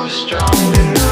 so strong enough.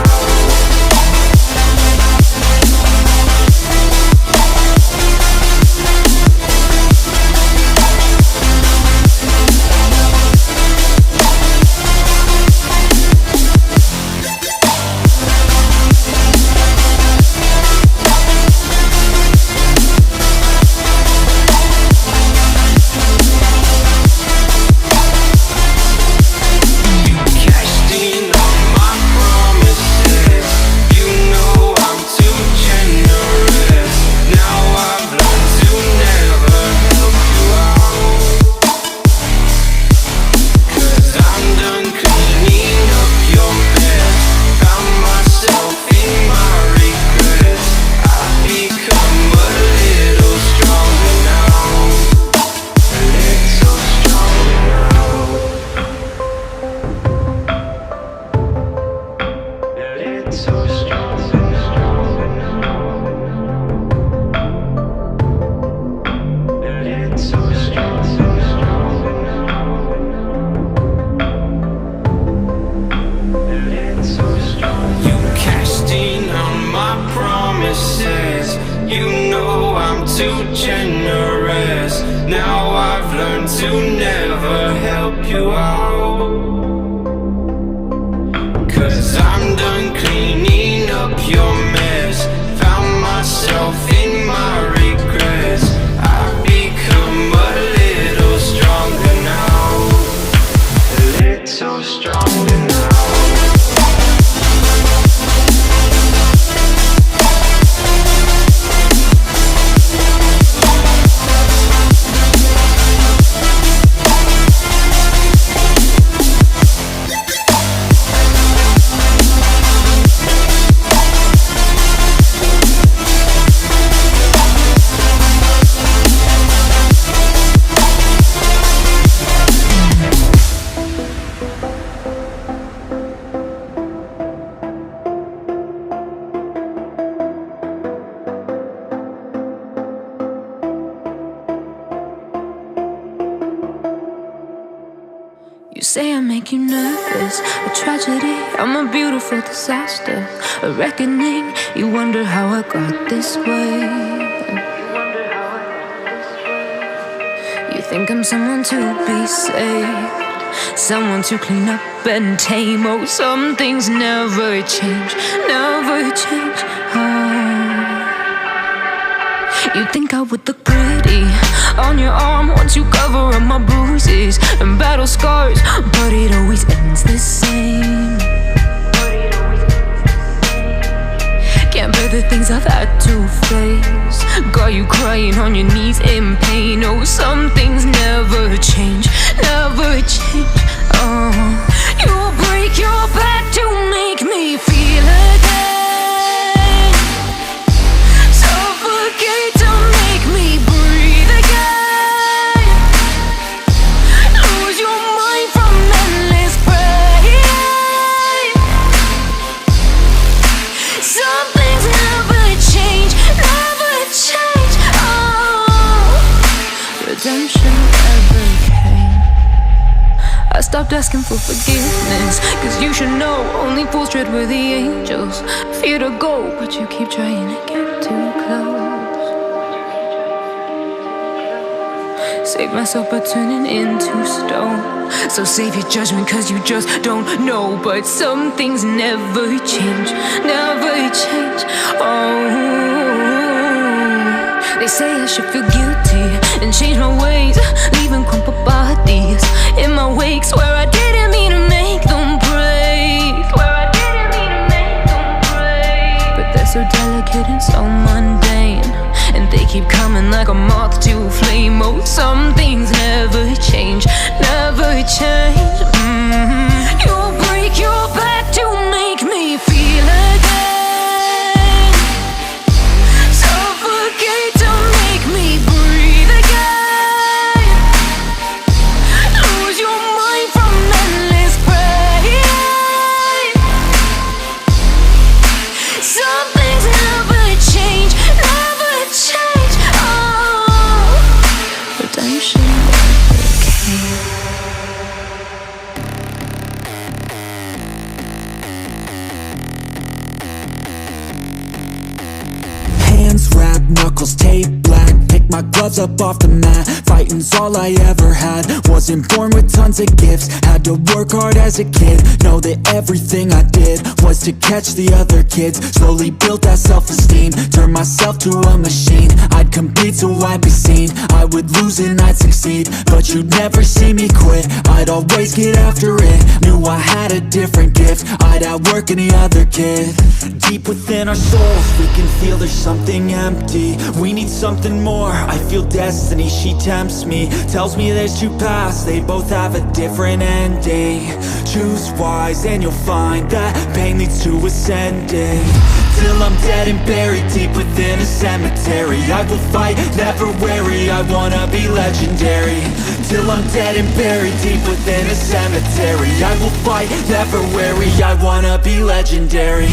You say I make you nervous, a tragedy, I'm a beautiful disaster, a reckoning, you wonder how I got this way. You think I'm someone to be saved, someone to clean up and tame. Oh, some things never change, never change. You think I would look pretty on your arm once you cover up my bruises and battle scars, but it always ends the same. Can't bear the things I've had to face, got you crying on your knees in pain. Oh, some things never change, never change. You'll break your back to make me feel again. I stopped asking for forgiveness, cause you should know only fools tread where the angels fear to go, but you keep trying to get too close. Save myself by turning into stone, so save your judgment cause you just don't know. But some things never change, never change. They say I should feel guilty and change my ways, leaving crumpled bodies in my wake. Swear I didn't mean to make them break, swear I didn't mean to make them break. But they're so delicate and so mundane, and they keep coming like a moth to a flame. Oh, some things never change, never change. You'll break your back to make me feel again. White knuckles, tape black, pick my gloves up off the mat. Fighting's all I ever had. Wasn't born with tons of gifts, had to work hard as a kid. Know that everything I did was to catch the other kids. Slowly built that self-esteem, turned myself to a machine. I'd compete so I'd be seen, I would lose and I'd succeed, but you'd never see me quit. I'd always get after it, knew I had a different gift. I'd outwork any other kid. Deep within our souls, we can feel there's something empty. We need something more, I feel destiny, she tempts me. Tells me there's two paths, they both have a different ending. Choose wise and you'll find that pain leads to ascending. Till I'm dead and buried deep within a cemetery, I will fight, never weary, I wanna be legendary. Till I'm dead and buried deep within a cemetery, I will fight, never weary, I wanna be legendary.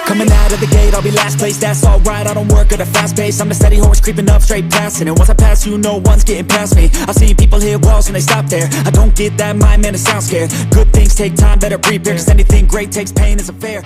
Coming out of the gate, I'll be last place, that's alright. I don't work at a fast pace, I'm a steady horse creeping up straight past it. And once I pass you, no one's getting past me. I've seen people hit walls and they stop there. I don't get that mind, man, it sounds scared. Good things take time, better prepare, cause anything great takes pain, isn't fair.